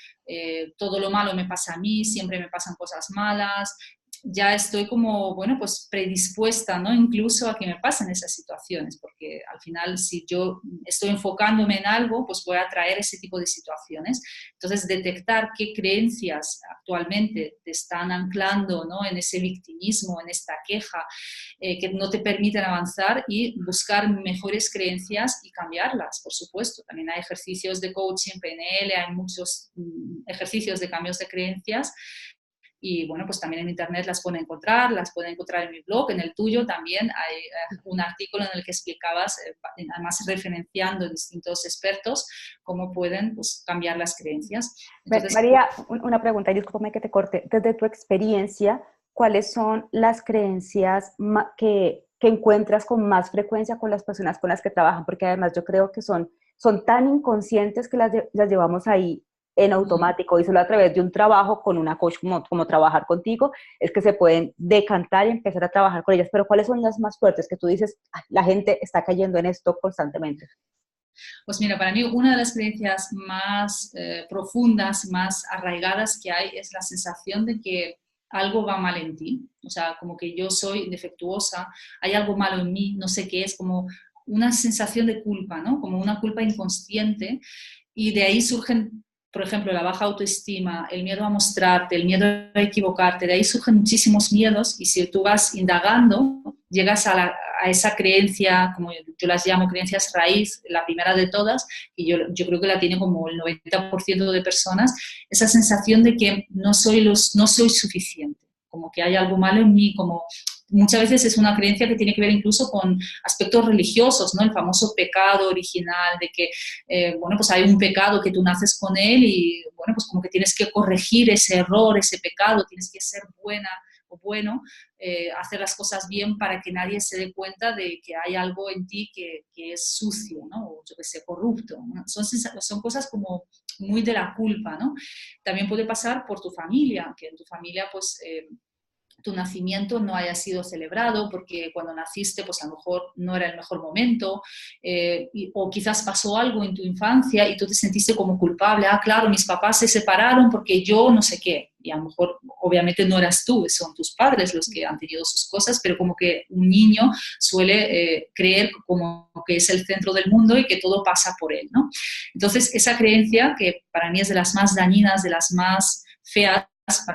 [SPEAKER 2] todo lo malo me pasa a mí, siempre me pasan cosas malas, ya estoy como, bueno, pues predispuesta, ¿no? Incluso a que me pasen esas situaciones, porque al final si yo estoy enfocándome en algo, pues voy a atraer ese tipo de situaciones. Entonces, detectar qué creencias actualmente te están anclando, ¿no? En ese victimismo, en esta queja, que no te permiten avanzar y buscar mejores creencias y cambiarlas, por supuesto. También hay ejercicios de coaching, PNL, hay muchos ejercicios de cambios de creencias. Y bueno, pues también en internet las pueden encontrar en mi blog, en el tuyo también hay un artículo en el que explicabas, además referenciando distintos expertos, cómo pueden pues, cambiar las creencias. Entonces,
[SPEAKER 1] María, una pregunta, y discúlpame que te corte. Desde tu experiencia, ¿cuáles son las creencias que encuentras con más frecuencia con las personas con las que trabajan? Porque además yo creo que son tan inconscientes que las llevamos ahí en automático y solo a través de un trabajo con una coach como trabajar contigo es que se pueden decantar y empezar a trabajar con ellas. Pero ¿cuáles son las más fuertes que tú dices, la gente está cayendo en esto constantemente?
[SPEAKER 2] Pues mira, para mí una de las creencias más profundas, más arraigadas que hay es la sensación de que algo va mal en ti. O sea, como que yo soy defectuosa, hay algo malo en mí, no sé qué es, como una sensación de culpa, ¿no? Como una culpa inconsciente y de ahí surgen, por ejemplo, la baja autoestima, el miedo a mostrarte, el miedo a equivocarte, de ahí surgen muchísimos miedos y si tú vas indagando, llegas a esa creencia, como yo las llamo creencias raíz, la primera de todas, y yo creo que la tiene como el 90% de personas, esa sensación de que no soy suficiente, como que hay algo malo en mí, como muchas veces es una creencia que tiene que ver incluso con aspectos religiosos, ¿no? El famoso pecado original de que, bueno, pues hay un pecado que tú naces con él y, bueno, pues como que tienes que corregir ese error, ese pecado, tienes que ser buena o bueno, hacer las cosas bien para que nadie se dé cuenta de que hay algo en ti que es sucio, ¿no? O yo que sé, corrupto, ¿no? Son cosas como muy de la culpa, ¿no? También puede pasar por tu familia, que en tu familia, pues, tu nacimiento no haya sido celebrado porque cuando naciste pues a lo mejor no era el mejor momento o quizás pasó algo en tu infancia y tú te sentiste como culpable, claro, mis papás se separaron porque yo no sé qué, y a lo mejor obviamente no eras tú, son tus padres los que han tenido sus cosas, pero como que un niño suele creer como que es el centro del mundo y que todo pasa por él, ¿no? Entonces esa creencia que para mí es de las más dañinas, de las más feas,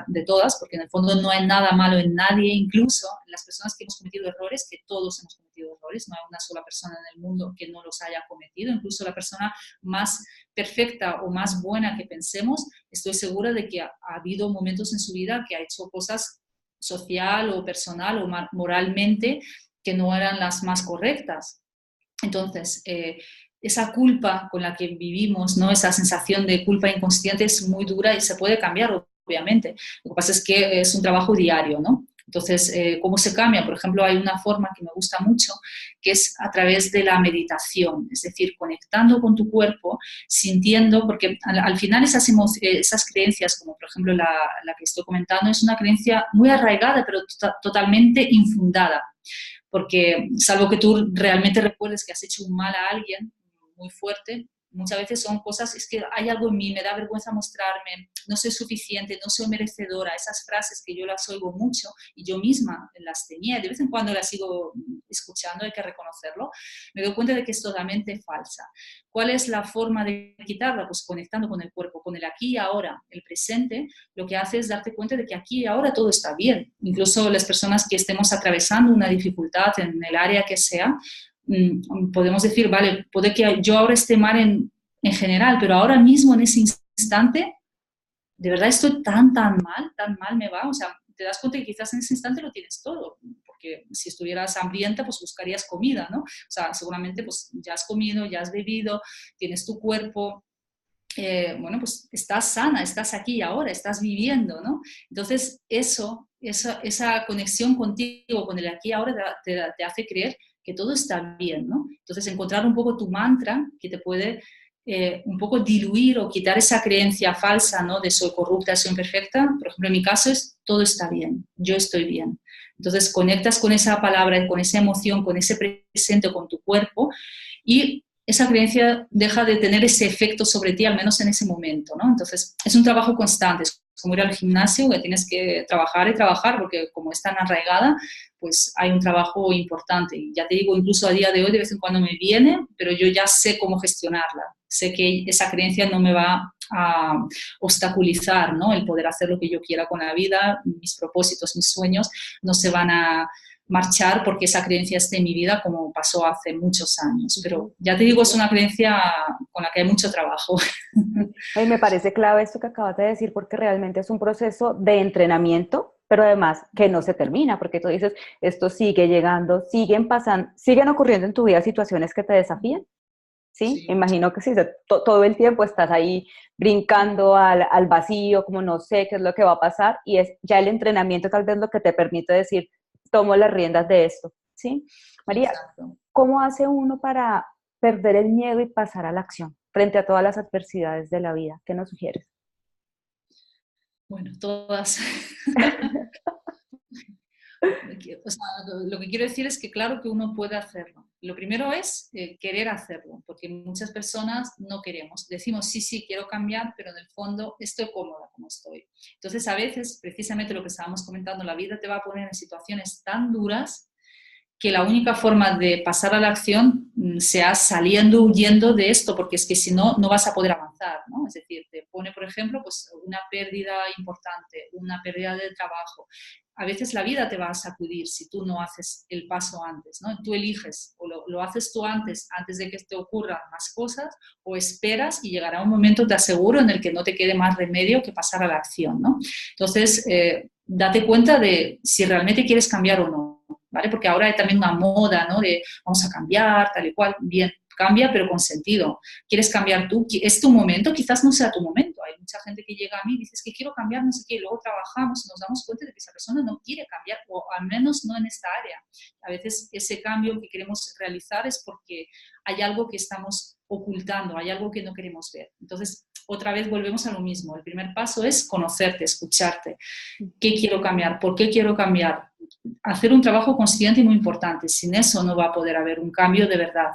[SPEAKER 2] de todas, porque en el fondo no hay nada malo en nadie, incluso en las personas que hemos cometido errores, que todos hemos cometido errores, no hay una sola persona en el mundo que no los haya cometido, incluso la persona más perfecta o más buena que pensemos, estoy segura de que ha habido momentos en su vida que ha hecho cosas social o personal o moralmente que no eran las más correctas. Entonces, esa culpa con la que vivimos, ¿no? Esa sensación de culpa inconsciente es muy dura y se puede cambiar, obviamente. Lo que pasa es que es un trabajo diario, ¿no? Entonces, ¿cómo se cambia? Por ejemplo, hay una forma que me gusta mucho, que es a través de la meditación, es decir, conectando con tu cuerpo, sintiendo, porque al final esas creencias, como por ejemplo la que estoy comentando, es una creencia muy arraigada, pero totalmente infundada, porque salvo que tú realmente recuerdes que has hecho un mal a alguien muy fuerte, muchas veces son cosas, es que hay algo en mí, me da vergüenza mostrarme, no soy suficiente, no soy merecedora, esas frases que yo las oigo mucho y yo misma las tenía, de vez en cuando las sigo escuchando, hay que reconocerlo, me doy cuenta de que es totalmente falsa. ¿Cuál es la forma de quitarla? Pues conectando con el cuerpo, con el aquí y ahora, el presente, lo que hace es darte cuenta de que aquí y ahora todo está bien. Incluso las personas que estemos atravesando una dificultad en el área que sea, podemos decir, vale, puede que yo ahora esté mal en general, pero ahora mismo en ese instante, de verdad estoy tan mal me va, o sea, te das cuenta que quizás en ese instante lo tienes todo, porque si estuvieras hambrienta, pues buscarías comida, ¿no? O sea, seguramente pues ya has comido, ya has bebido, tienes tu cuerpo, bueno, pues estás sana, estás aquí y ahora, estás viviendo, ¿no? Entonces, esa conexión contigo, con el aquí y ahora, te hace creer que todo está bien, ¿no? Entonces, encontrar un poco tu mantra que te puede un poco diluir o quitar esa creencia falsa, ¿no? De soy corrupta, soy imperfecta. Por ejemplo, en mi caso es todo está bien, yo estoy bien. Entonces, conectas con esa palabra, con esa emoción, con ese presente, con tu cuerpo y esa creencia deja de tener ese efecto sobre ti, al menos en ese momento, ¿no? Entonces, es un trabajo constante, es como ir al gimnasio, que tienes que trabajar y trabajar, porque como es tan arraigada, pues hay un trabajo importante. Y ya te digo, incluso a día de hoy, de vez en cuando me viene, pero yo ya sé cómo gestionarla. Sé que esa creencia no me va a obstaculizar, ¿no? El poder hacer lo que yo quiera con la vida, mis propósitos, mis sueños, no se van a marchar porque esa creencia esté en mi vida como pasó hace muchos años. Pero ya te digo, es una creencia con la que hay mucho trabajo.
[SPEAKER 1] Y me parece clave esto que acabas de decir porque realmente es un proceso de entrenamiento, pero además que no se termina, porque tú dices, esto sigue llegando, siguen pasando, siguen ocurriendo en tu vida situaciones que te desafían, ¿sí?
[SPEAKER 2] Sí,
[SPEAKER 1] Imagino que sí, todo el tiempo estás ahí brincando al vacío, como no sé qué es lo que va a pasar, y es ya el entrenamiento tal vez lo que te permite decir, tomo las riendas de esto, ¿sí? María,
[SPEAKER 2] exacto.
[SPEAKER 1] ¿cómo hace uno para perder el miedo y pasar a la acción frente a todas las adversidades de la vida? ¿Qué nos sugieres?
[SPEAKER 2] Bueno, todas. O sea, lo que quiero decir es que claro que uno puede hacerlo. lo primero es querer hacerlo, porque muchas personas no queremos. Decimos, sí, sí, quiero cambiar, pero en el fondo estoy cómoda como estoy. Entonces, a veces, precisamente lo que estábamos comentando, la vida te va a poner en situaciones tan duras que la única forma de pasar a la acción sea saliendo, huyendo de esto, porque es que si no, no vas a poder avanzar, ¿no? Es decir, te pone, por ejemplo, pues una pérdida importante, una pérdida de trabajo. A veces la vida te va a sacudir si tú no haces el paso antes, ¿no? Tú eliges, o lo haces tú antes de que te ocurran más cosas, o esperas y llegará un momento, te aseguro, en el que no te quede más remedio que pasar a la acción, ¿no? Entonces, date cuenta de si realmente quieres cambiar o no, ¿vale? Porque ahora hay también una moda, ¿no? De vamos a cambiar, tal y cual. Bien, cambia, pero con sentido. ¿Quieres cambiar tú? ¿Es tu momento? Quizás no sea tu momento. Hay mucha gente que llega a mí y dice, es que quiero cambiar, no sé qué, y luego trabajamos y nos damos cuenta de que esa persona no quiere cambiar, o al menos no en esta área. A veces ese cambio que queremos realizar es porque hay algo que estamos ocultando, hay algo que no queremos ver. Entonces, otra vez volvemos a lo mismo. El primer paso es conocerte, escucharte. ¿Qué quiero cambiar? ¿Por qué quiero cambiar? Hacer un trabajo consciente y muy importante. Sin eso no va a poder haber un cambio de verdad.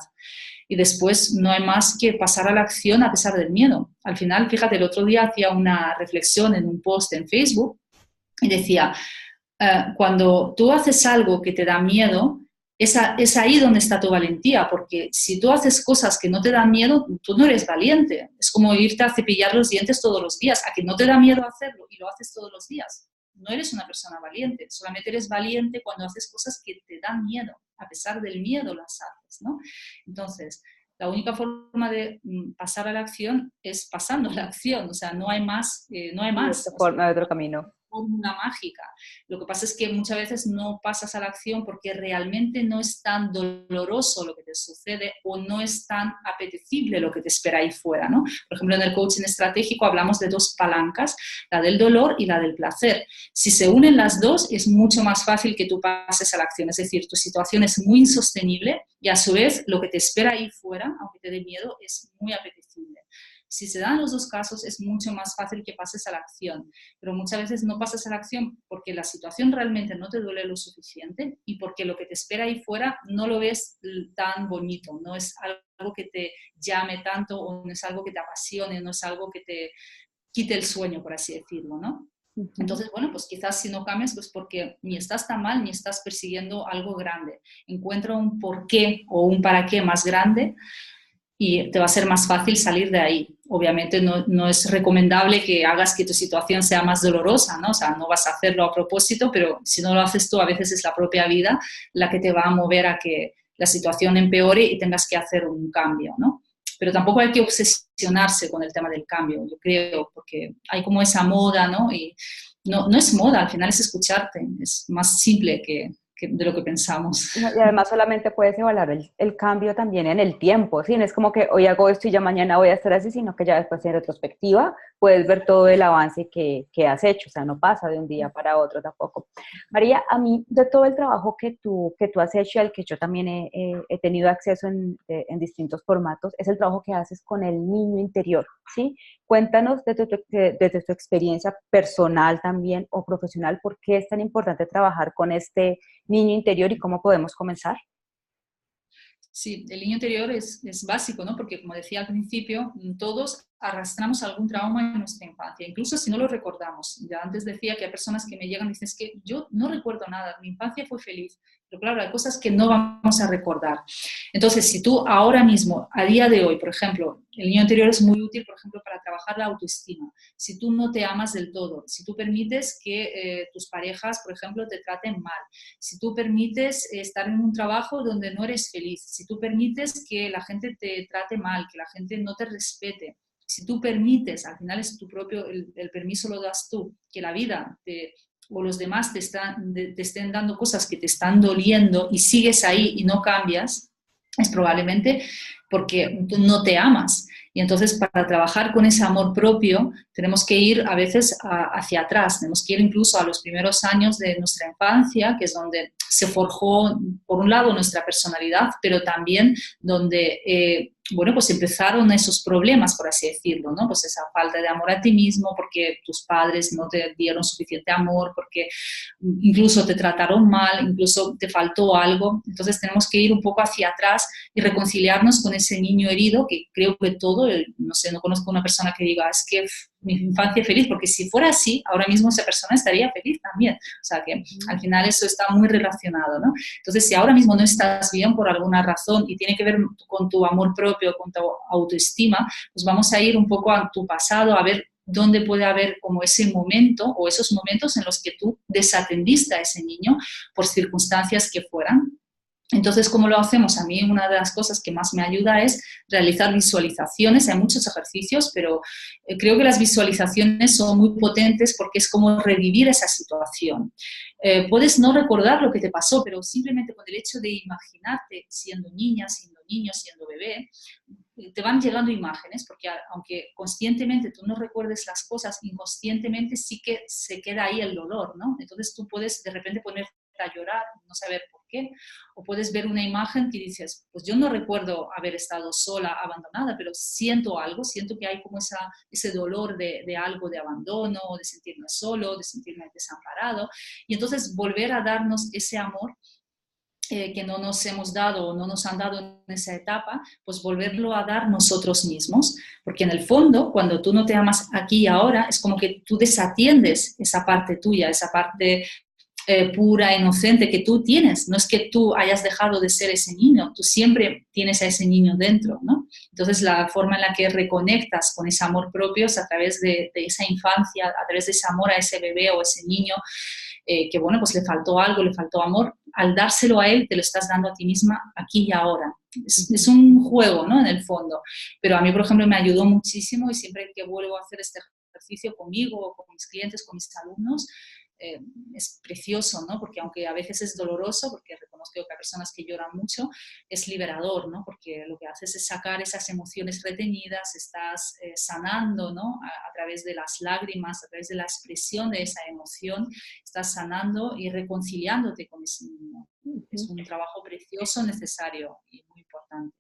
[SPEAKER 2] Y después no hay más que pasar a la acción a pesar del miedo. Al final, fíjate, el otro día hacía una reflexión en un post en Facebook y decía, cuando tú haces algo que te da miedo, es ahí donde está tu valentía, porque si tú haces cosas que no te dan miedo, tú no eres valiente. Es como irte a cepillar los dientes todos los días, a que no te da miedo hacerlo y lo haces todos los días. No eres una persona valiente, solamente eres valiente cuando haces cosas que te dan miedo, a pesar del miedo las haces, ¿no? Entonces, la única forma de pasar a la acción es pasando a la acción, o sea, no hay más, no hay más.
[SPEAKER 1] De forma, de otro camino.
[SPEAKER 2] Fórmula mágica. Lo que pasa es que muchas veces no pasas a la acción porque realmente no es tan doloroso lo que te sucede o no es tan apetecible lo que te espera ahí fuera, ¿no? Por ejemplo, en el coaching estratégico hablamos de dos palancas, la del dolor y la del placer. Si se unen las dos, es mucho más fácil que tú pases a la acción. Es decir, tu situación es muy insostenible y a su vez lo que te espera ahí fuera, aunque te dé miedo, es muy apetecible. Si se dan los dos casos, es mucho más fácil que pases a la acción, pero muchas veces no pasas a la acción porque la situación realmente no te duele lo suficiente y porque lo que te espera ahí fuera no lo ves tan bonito, no es algo que te llame tanto o no es algo que te apasione, no es algo que te quite el sueño, por así decirlo, ¿no? Entonces, bueno, pues quizás si no cambias, pues porque ni estás tan mal ni estás persiguiendo algo grande. Encuentra un porqué o un para qué más grande y te va a ser más fácil salir de ahí. Obviamente no es recomendable que hagas que tu situación sea más dolorosa, ¿no? O sea, no vas a hacerlo a propósito, pero si no lo haces tú, a veces es la propia vida la que te va a mover a que la situación empeore y tengas que hacer un cambio, ¿no? Pero tampoco hay que obsesionarse con el tema del cambio, yo creo, porque hay como esa moda, ¿no? Y no es moda, al final es escucharte, es más simple de lo que pensamos.
[SPEAKER 1] No, y además solamente puedes evaluar el cambio también en el tiempo, ¿sí? No es como que hoy hago esto y ya mañana voy a estar así, sino que ya después en retrospectiva puedes ver todo el avance que has hecho, o sea, no pasa de un día para otro tampoco. María, a mí de todo el trabajo que tú has hecho y al que yo también he tenido acceso en distintos formatos, es el trabajo que haces con el niño interior, ¿sí? Cuéntanos desde tu experiencia personal también o profesional, ¿por qué es tan importante trabajar con este niño interior y cómo podemos comenzar?
[SPEAKER 2] Sí, el niño interior es básico, ¿no? Porque como decía al principio, todos arrastramos algún trauma en nuestra infancia, incluso si no lo recordamos. Ya antes decía que hay personas que me llegan y dicen, es que yo no recuerdo nada, mi infancia fue feliz, pero claro, hay cosas que no vamos a recordar. Entonces, si tú ahora mismo, a día de hoy, por ejemplo, el niño interior es muy útil, por ejemplo, para trabajar la autoestima. Si tú no te amas del todo, si tú permites que tus parejas, por ejemplo, te traten mal, si tú permites estar en un trabajo donde no eres feliz, si tú permites que la gente te trate mal, que la gente no te respete, si tú permites, al final es tu propio, el permiso lo das tú, que la vida o los demás te estén dando cosas que te están doliendo y sigues ahí y no cambias, es probablemente porque tú no te amas. Y entonces para trabajar con ese amor propio tenemos que ir a veces hacia atrás, tenemos que ir incluso a los primeros años de nuestra infancia, que es donde se forjó, por un lado, nuestra personalidad, pero también donde bueno, pues empezaron esos problemas, por así decirlo, ¿no? Pues esa falta de amor a ti mismo, porque tus padres no te dieron suficiente amor, porque incluso te trataron mal, incluso te faltó algo. Entonces tenemos que ir un poco hacia atrás y reconciliarnos con ese niño herido, que creo que no sé, no conozco una persona que diga, es que mi infancia feliz, porque si fuera así, ahora mismo esa persona estaría feliz también. O sea que al final eso está muy relacionado, ¿no? Entonces, si ahora mismo no estás bien por alguna razón y tiene que ver con tu amor propio, con tu autoestima, pues vamos a ir un poco a tu pasado, a ver dónde puede haber como ese momento o esos momentos en los que tú desatendiste a ese niño por circunstancias que fueran. Entonces, ¿cómo lo hacemos? A mí una de las cosas que más me ayuda es realizar visualizaciones. Hay muchos ejercicios, pero creo que las visualizaciones son muy potentes porque es como revivir esa situación. Puedes no recordar lo que te pasó, pero simplemente con el hecho de imaginarte siendo niña, siendo niño, siendo bebé, te van llegando imágenes, porque aunque conscientemente tú no recuerdes las cosas, inconscientemente sí que se queda ahí el dolor, ¿no? Entonces tú puedes de repente ponerte a llorar, no saber por qué, o puedes ver una imagen que dices, pues yo no recuerdo haber estado sola, abandonada, pero siento algo, siento que hay como ese dolor de algo, de abandono, de sentirme solo, de sentirme desamparado, y entonces volver a darnos ese amor que no nos hemos dado o no nos han dado en esa etapa, pues volverlo a dar nosotros mismos, porque en el fondo, cuando tú no te amas aquí y ahora, es como que tú desatiendes esa parte tuya, esa parte pura, inocente que tú tienes. No es que tú hayas dejado de ser ese niño, tú siempre tienes a ese niño dentro, ¿no? Entonces, la forma en la que reconectas con ese amor propio es a través de esa infancia, a través de ese amor a ese bebé o ese niño, que bueno, pues le faltó algo, le faltó amor. Al dárselo a él, te lo estás dando a ti misma aquí y ahora. Es un juego, ¿no? En el fondo. Pero a mí, por ejemplo, me ayudó muchísimo y siempre que vuelvo a hacer este ejercicio conmigo, con mis clientes, con mis alumnos, es precioso, ¿no? Porque aunque a veces es doloroso, porque reconozco que hay personas que lloran mucho, es liberador, ¿no? Porque lo que haces es sacar esas emociones retenidas, estás sanando, ¿no? A través de las lágrimas, a través de la expresión de esa emoción, estás sanando y reconciliándote con ese niño. Es un trabajo precioso, necesario y muy importante.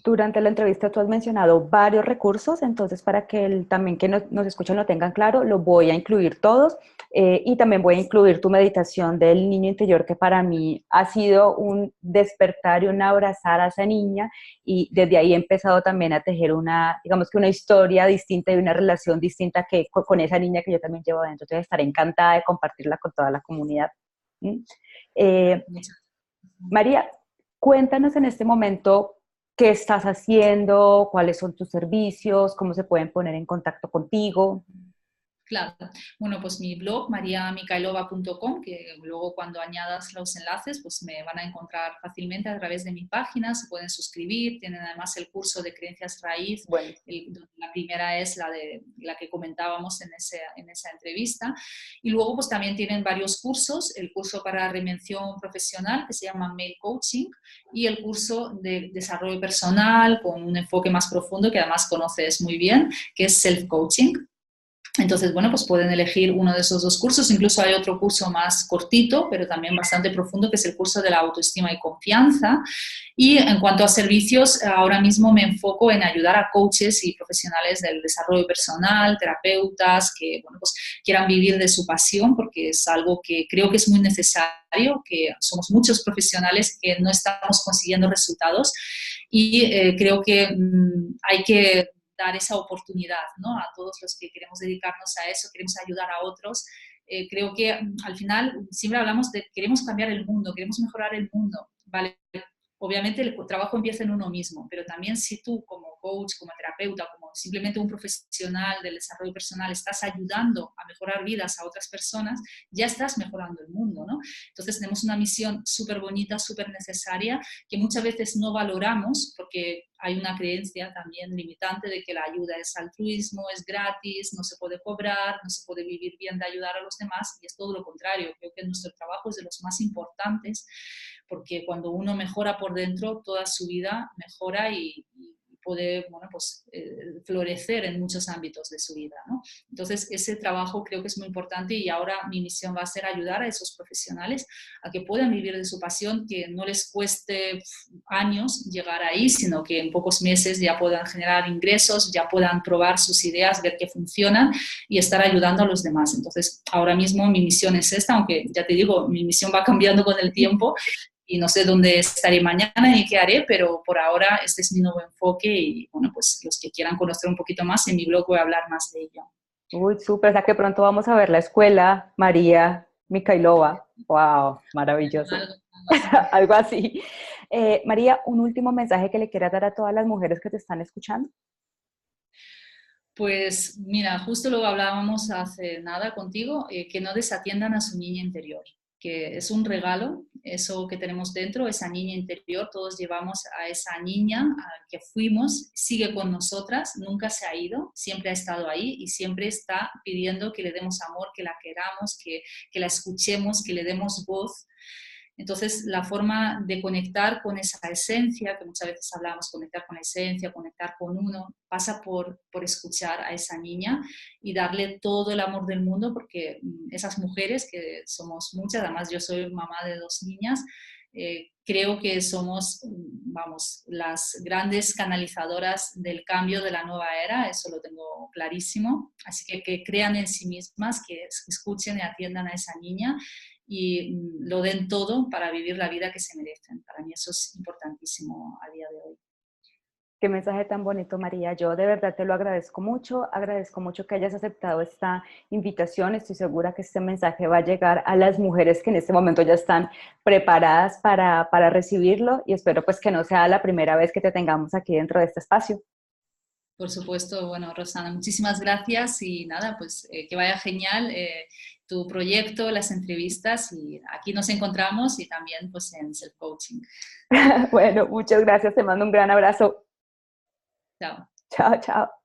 [SPEAKER 1] Durante la entrevista tú has mencionado varios recursos, entonces para que también que nos escuchen lo tengan claro, los voy a incluir todos y también voy a incluir tu meditación del niño interior, que para mí ha sido un despertar y un abrazar a esa niña, y desde ahí he empezado también a tejer digamos que una historia distinta y una relación distinta con esa niña que yo también llevo adentro. Entonces estaré encantada de compartirla con toda la comunidad. ¿Mm? Eh, María, cuéntanos en este momento qué estás haciendo, cuáles son tus servicios, cómo se pueden poner en contacto contigo.
[SPEAKER 2] Claro. Bueno, pues mi blog, mariamikailova.com, que luego cuando añadas los enlaces, pues me van a encontrar fácilmente a través de mi página, se pueden suscribir, tienen además el curso de creencias raíz,
[SPEAKER 1] Bueno,
[SPEAKER 2] la primera es la que comentábamos en esa entrevista, y luego pues también tienen varios cursos, el curso para reinvención profesional que se llama Mail Coaching y el curso de desarrollo personal con un enfoque más profundo que además conoces muy bien, que es Self Coaching. Entonces, bueno, pues pueden elegir uno de esos dos cursos. Incluso hay otro curso más cortito, pero también bastante profundo, que es el curso de la autoestima y confianza. Y en cuanto a servicios, ahora mismo me enfoco en ayudar a coaches y profesionales del desarrollo personal, terapeutas, que, bueno, pues quieran vivir de su pasión, porque es algo que creo que es muy necesario, que somos muchos profesionales que no estamos consiguiendo resultados y creo que hay que dar esa oportunidad, ¿no? A todos los que queremos dedicarnos a eso, queremos ayudar a otros. Creo que al final siempre hablamos de queremos cambiar el mundo, queremos mejorar el mundo, ¿vale? Obviamente el trabajo empieza en uno mismo, pero también si tú como coach, como terapeuta, como simplemente un profesional del desarrollo personal estás ayudando a mejorar vidas a otras personas, ya estás mejorando el mundo, ¿no? Entonces tenemos una misión súper bonita, súper necesaria, que muchas veces no valoramos porque hay una creencia también limitante de que la ayuda es altruismo, es gratis, no se puede cobrar, no se puede vivir bien de ayudar a los demás, y es todo lo contrario. Creo que nuestro trabajo es de los más importantes porque cuando uno mejora por dentro, toda su vida mejora y puede bueno, pues, florecer en muchos ámbitos de su vida, ¿no? Entonces, ese trabajo creo que es muy importante y ahora mi misión va a ser ayudar a esos profesionales a que puedan vivir de su pasión, que no les cueste años llegar ahí, sino que en pocos meses ya puedan generar ingresos, ya puedan probar sus ideas, ver que funcionan y estar ayudando a los demás. Entonces, ahora mismo mi misión es esta, aunque ya te digo, mi misión va cambiando con el tiempo y no sé dónde estaré mañana ni qué haré, pero por ahora este es mi nuevo enfoque y bueno, pues los que quieran conocer un poquito más, en mi blog voy a hablar más de ello.
[SPEAKER 1] Uy, súper, o sea que pronto vamos a ver la escuela María Mikhailova. Wow, maravilloso.
[SPEAKER 2] Algo así.
[SPEAKER 1] Algo así. María, un último mensaje que le quieras dar a todas las mujeres que te están escuchando.
[SPEAKER 2] Pues mira, justo lo hablábamos hace nada contigo, que no desatiendan a su niña interior, que es un regalo, eso que tenemos dentro, esa niña interior, todos llevamos a esa niña a que fuimos, sigue con nosotras, nunca se ha ido, siempre ha estado ahí y siempre está pidiendo que le demos amor, que la queramos, que la escuchemos, que le demos voz. Entonces, la forma de conectar con esa esencia, que muchas veces hablamos, conectar con la esencia, conectar con uno, pasa por escuchar a esa niña y darle todo el amor del mundo, porque esas mujeres, que somos muchas, además yo soy mamá de 2 niñas, creo que somos, vamos, las grandes canalizadoras del cambio de la nueva era, eso lo tengo clarísimo. Así que crean en sí mismas, que escuchen y atiendan a esa niña y lo den todo para vivir la vida que se merecen. Para mí eso es importantísimo a día de hoy.
[SPEAKER 1] Qué mensaje tan bonito, María. Yo de verdad te lo agradezco mucho que hayas aceptado esta invitación. Estoy segura que este mensaje va a llegar a las mujeres que en este momento ya están preparadas para recibirlo y espero pues que no sea la primera vez que te tengamos aquí dentro de este espacio.
[SPEAKER 2] Por supuesto, bueno, Rosana, muchísimas gracias y nada, pues que vaya genial tu proyecto, las entrevistas y aquí nos encontramos y también pues en Self Coaching.
[SPEAKER 1] Bueno, muchas gracias. Te mando un gran abrazo.
[SPEAKER 2] Chao.
[SPEAKER 1] Chao, chao.